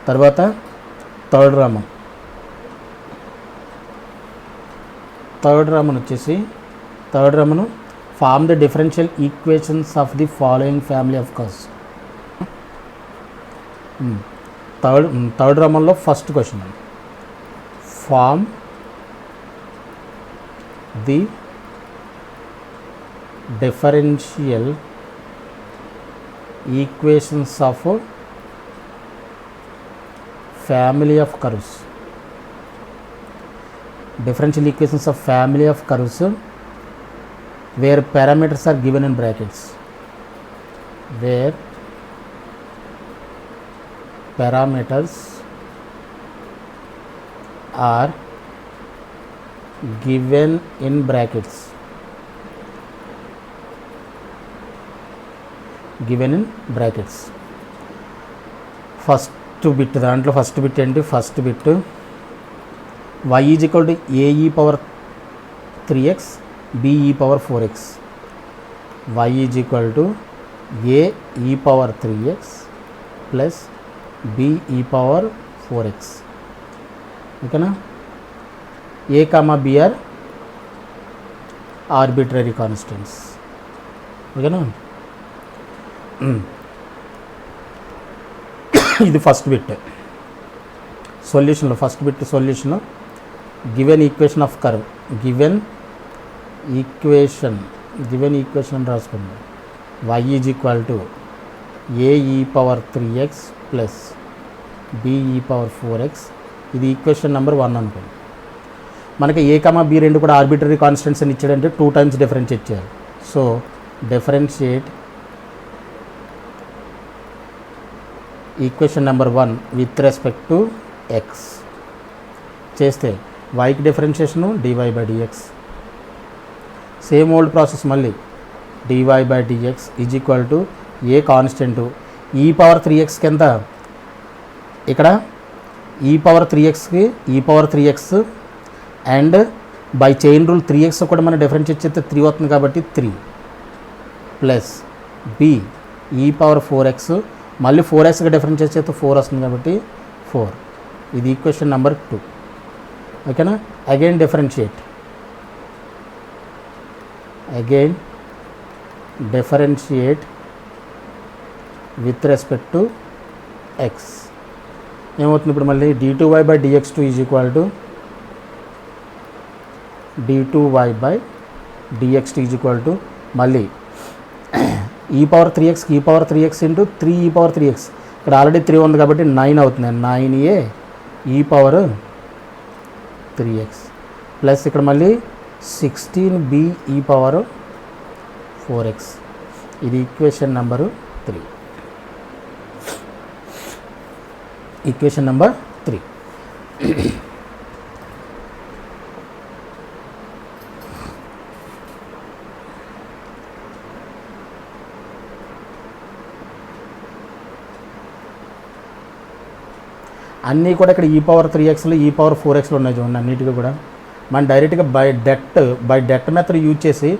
తర్వాత third roman వచ్చేసి form the differential equations of the following family of curves. Third రామన్లో first question, form the differential equations of family of curves. Differential equations of family of curves where parameters are given in brackets. Where parameters are given in brackets. First bit, దాంట్లో first bit ఏంటి? First bit y is equal to ae power 3x be power 4x. y is equal to ae power 3x plus be power 4x. ఓకేనా? a comma b are arbitrary constants. ఓకేనా? ఇది first bit. సొల్యూషన్లో given equation of curve, given equation అని రాసుకోండి. y is equal to ae power 3x plus be power 4x. ఇది equation number 1 అనుకోండి. మనకి a comma b రెండు కూడా ఆర్బిటరీ కాన్స్టెంట్స్ అని ఇచ్చాడంటే 2 టైమ్స్ డిఫరెన్షియేట్ చేయాలి. So differentiate equation number 1 with respect to x చేస్తే yకి differentiation dy by dx. Same old process మళ్ళీ dy by dx is equal to A constant e power 3x కింద ఇక్కడ e పవర్ 3xకి e power 3x and by chain rule 3x కూడా మనం differentiate చేస్తే 3 అవుతుంది కాబట్టి 3 plus b e power 4x మళ్ళీ 4xగా డిఫరెన్షియేట్ చేస్తే 4 వస్తుంది కాబట్టి 4. ఇది ఈక్వేషన్ నెంబర్ 2. ఓకేనా? Again differentiate with respect to x. ఏమవుతుంది ఇప్పుడు మళ్ళీ d2y by dx2 is equal to d2y by dx2 is equal to మళ్ళీ e పవర్ 3xకి e power 3x into 3e power 3x. ఇక్కడ ఆల్రెడీ 3 ఉంది కాబట్టి 9 అవుతుంది. 9a e power 3x plus ఇక్కడ మళ్ళీ 16b e పవర్ 4x. ఇది equation number 3. అన్నీ కూడా ఇక్కడ ఈ పవర్ 3xలు ఈ పవర్ 4xలు ఉన్నాయి చూడండి. అన్నిటికీ కూడా మనం డైరెక్ట్గా బై డెట్ మెథడ్ యూజ్ చేసి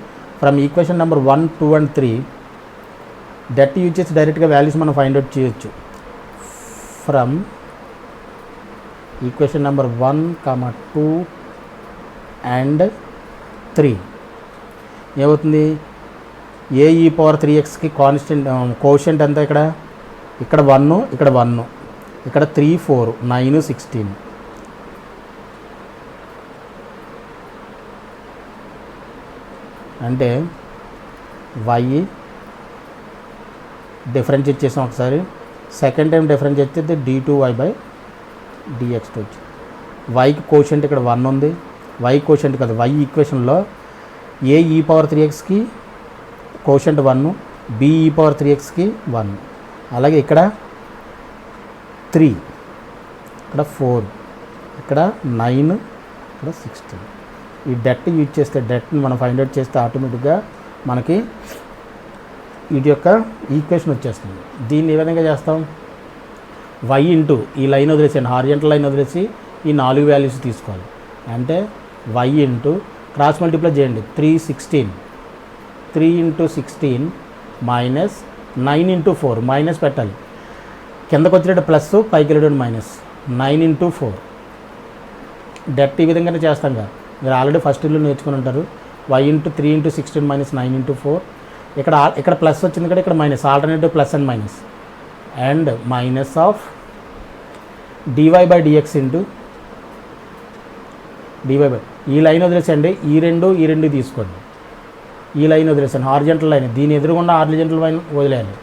from equation number 1, 2 and 3 debt use చేసి డైరెక్ట్గా వాల్యూస్ మనం ఫైండ్ అవుట్ చేయొచ్చు. ఫ్రమ్ ఈక్వేషన్ నెంబర్ 1, 2 and 3 ఏమవుతుంది? ఏ ఈ పవర్ 3xకి కోషెంట్ ఎంత? ఇక్కడ 1, ఇక్కడ 1, ఇక్కడ 3, 4, 9, 16. అంటే y డిఫరెన్షియేట్ చేసాం ఒకసారి, సెకండ్ టైం డిఫరెన్షియేట్ చేస్తే d2y బై dx వచ్చి yకి కోషెంట్ ఇక్కడ 1 ఉంది. y కోషెంట్ కదా, y ఈక్వేషన్లో ఏ ఈ పవర్ 3xకి కోషెంట్ 1, b ఈ పవర్ 3xకి 1. అలాగే ఇక్కడ 3, ఇక్కడ 4, ఇక్కడ 9, ఇక్కడ 16. ఈ డెట్ యూజ్ చేస్తే డెట్ని మనం ఫైండ్ అవుట్ చేస్తే ఆటోమేటిక్గా మనకి వీటి యొక్క ఈక్వేషన్ వచ్చేస్తుంది. దీన్ని ఏ విధంగా చేస్తాం? y ఇంటూ ఈ లైన్ వదిలేసాను, హారిజంటల్ లైన్ వదిలేసి ఈ 4 వాల్యూస్ తీసుకోవాలి. అంటే y ఇంటూ క్రాస్ మల్టిప్లై చేయండి. 3 ఇంటూ 16 మైనస్ 9 ఇంటూ 4 మైనస్ పెట్టాలి. కిందకు వచ్చేటట్టు ప్లస్, పైకి వెళ్ళేటట్టు మైనస్. 9 × 4 డెట్ ఈ విధంగానే చేస్తాం కదా, మీరు ఆల్రెడీ ఫస్ట్ ఇల్లు నేర్చుకుని ఉంటారు. y × 3 × 16 - 9 × 4. ఇక్కడ ప్లస్ వచ్చింది కదా, ఇక్కడ minus, alternative plus and minus. And minus of dy/dx into dy/, ఈ లైన్ వదిలేసండి, ఈ రెండు తీసుకోండి. ఈ లైన్ వదిలేసాను, హారిజెంటల్ లైన్, దీని ఎదురుగుండా హారిజెంటల్ లైన్ వదిలేయాలి.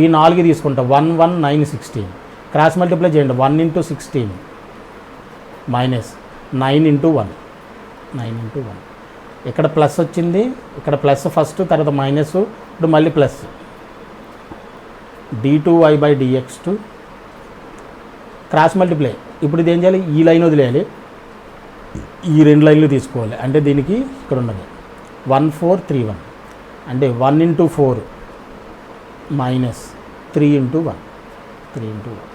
ఈ 4 తీసుకుంటా, 1 1 9 16. క్రాస్ మల్టిప్లై చేయండి, 1 × 16 మైనస్ 9 × 1, 9 × 1. ఇక్కడ ప్లస్ వచ్చింది, ఇక్కడ ప్లస్ ఫస్ట్, తర్వాత మైనస్, ఇప్పుడు మళ్ళీ ప్లస్. d2y/dx cross multiply. ఇప్పుడు ఇది ఏం చేయాలి, ఈ లైన్ వదిలేయాలి, ఈ 2 లైన్లు తీసుకోవాలి. అంటే దీనికి ఇక్కడ ఉన్నది 1 4 3 1, అంటే 1 × 4 మైనస్ 3 × 1, 3 × 1.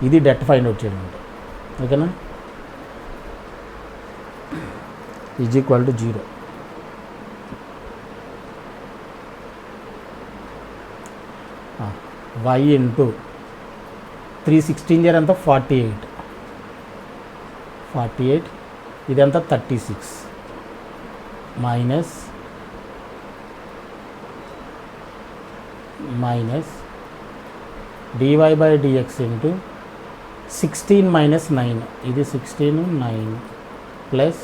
ఇది డెట్ ఫైండ్ అవుట్ చేయడం అంటే, ఓకేనా. Is equal to 0. y into 3 16 ఎంత 48, ఇదంతా 36 మైనస్ dy/dx ఇంటూ 16 - 9, ఇది 16 9 plus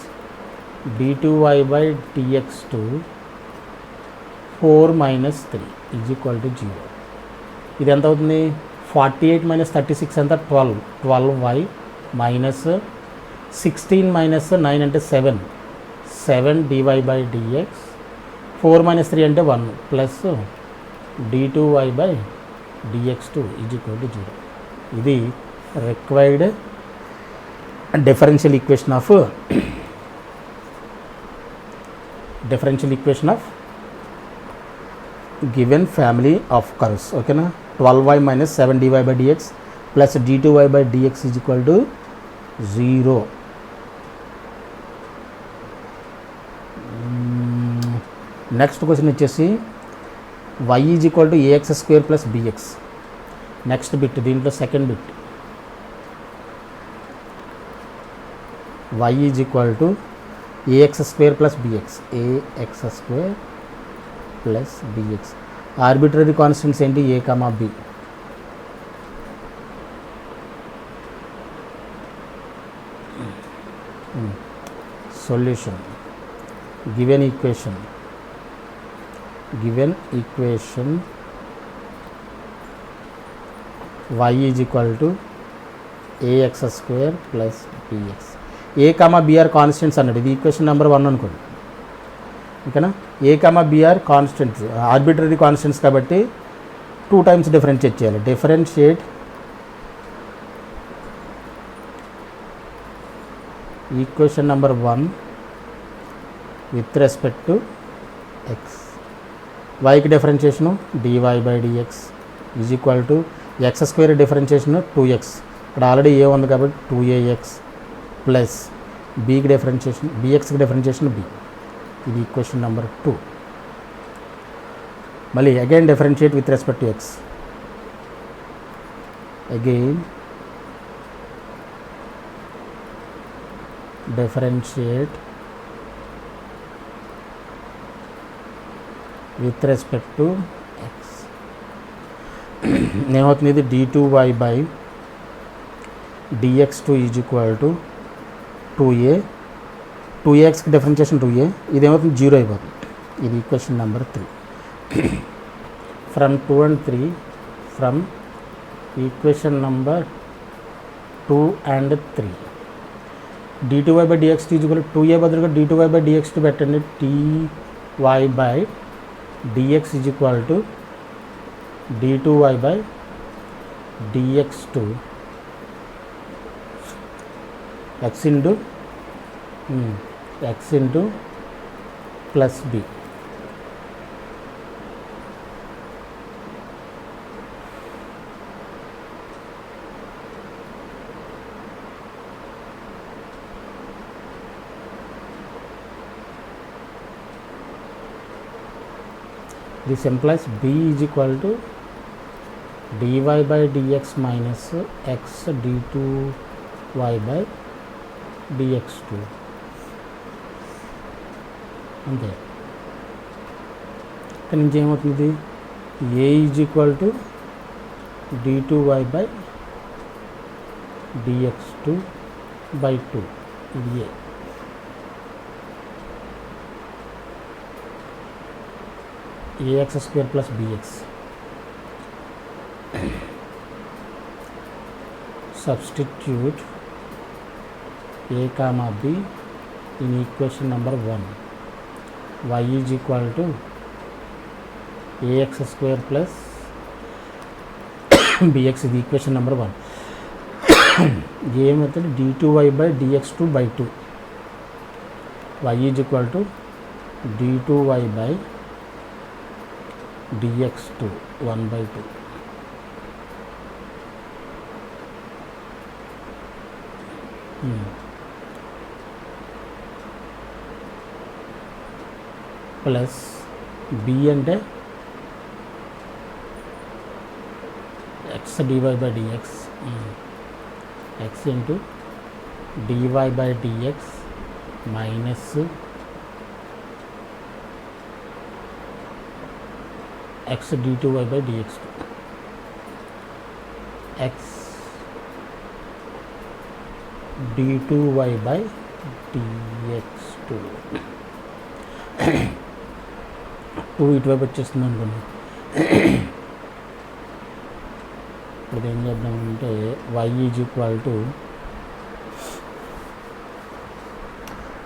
d2y/dx 4 - 3 is equal to 0. ఇది ఎంత అవుతుంది, 48 - 36 ఎంత 12y మైనస్ 16 - 9 అంటే 7 dy/dx, 4 - 3 అంటే 1 plus d2y/dx is equal to 0. ఇది required differential equation of given family of curves, ఓకేనా. 12y - 7 dy/dx plus d2y/dx is equal to 0. Next question వచ్చేసి y is equal to ax² + bx. Next bit, దీంట్లో second bit, y is equal to ax² + bx, ax² + bx. Arbitrary constants ఏంటి, a, b. Solution given equation y is equal to ax² + bx. a, b are constants అన్నాడు, ఇది equation number 1 అనుకోండి, ఓకేనా. a, b are constants, arbitrary constants కాబట్టి 2 times differentiate చేయాలి. Differentiate equation number 1 with respect to x. yకి differentiation dy/dx is equal to x² differentiation 2x, ఇక్కడ already a ఉంది కాబట్టి 2ax ప్లస్ bకి డిఫరెన్షియేషన్, bxకి డిఫరెన్షియేషన్ b. ఇది ఈక్వేషన్ నెంబర్ 2. మళ్ళీ again differentiate with respect to x, again differentiate with respect to x. ఏమవుతుంది, ఇది d2y/dx is equal to 2a, 2axకి డిఫరెన్షియేషన్ 2a, ఇదేమవుతుంది 0 అయిపోతుంది. ఇది equation number 3. From 2 and 3, from equation number 2 and 3, d2y/dx is equal to 2a బదులుగా d2y/dx పెట్టండి. dy/dx is equal to d2y/dx x into plus b. This implies b is equal to dy by dx minus x d2y by dx2 అంతే. ఇక్కడ నుంచి ఏమవుతుంది, a is equal to d2y by dx2 by 2, ఇది a. ax square plus bx. Substitute a comma b in equation number 1. y is equal to ax square plus bx is equation number 1. a method d2y by dx2 by 2. y is equal to d2y by dx2 1 by 2. Plus b అంటే x dy by dx, x into dy by dx minus x d2y by dx2, x d2y by dx2 2 ఇటువైపు వచ్చేస్తుంది అనుకోండి. ఇప్పుడు ఏం చేద్దామంటే y is equal to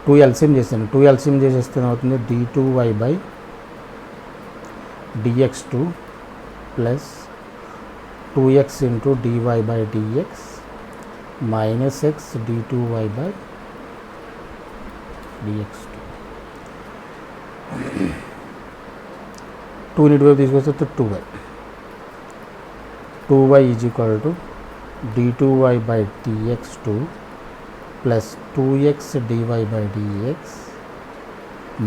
2 LCM చేస్తాను. 2 LCM చేసేస్తే అవుతుంది d2y by dx2 plus 2x into dy by dx minus x d2y by dx2. 2 ఇటువైపు తీసుకొస్తే 2y. 2y is equal to d2y by dx2 plus 2x dy by dx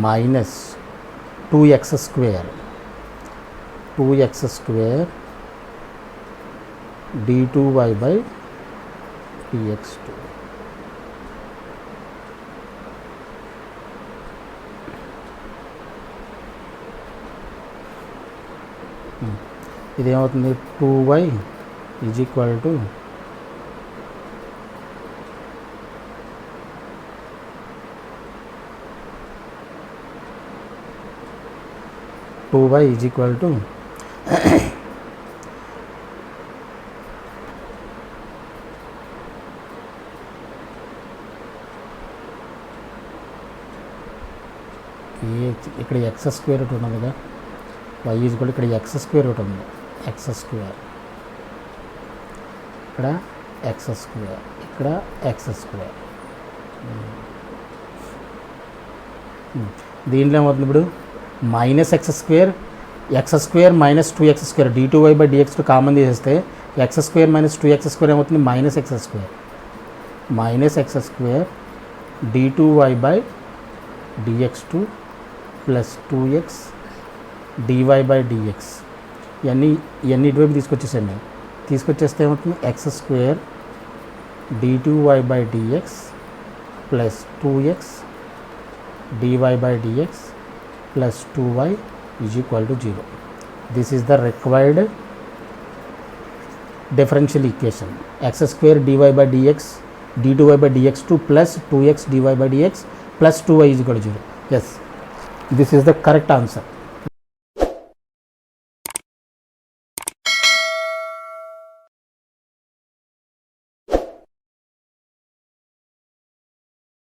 minus 2x square d2y by dx2. ఇది ఏమవుతుంది, 2y is equal to ఇక్కడ x square ఒకటి ఉన్నది కదా, y is equal ఇక్కడ x square ఒకటి ఉంది, ఎక్స్ స్క్వేర్ ఇక్కడ ఎక్స్ స్క్వేర్ ఇక్కడ ఎక్స్ స్క్వేర్. దీంట్లో ఏమవుతుంది ఇప్పుడు minus x square minus 2x square d2y by dx2 common తీసేస్తే x square minus 2x square ఏమవుతుంది minus x square d2y by dx2 plus 2x dy by dx. ఇవన్నీ ఇటువైపు తీసుకొచ్చేస్తే ఏమవుతుంది X square d2y by dx plus 2x dy by dx plus 2y is equal to 0. This is the required differential equation. X square dy by dx d2y by dx2 plus 2x dy by dx plus 2y is equal to 0. Yes, this is the correct answer.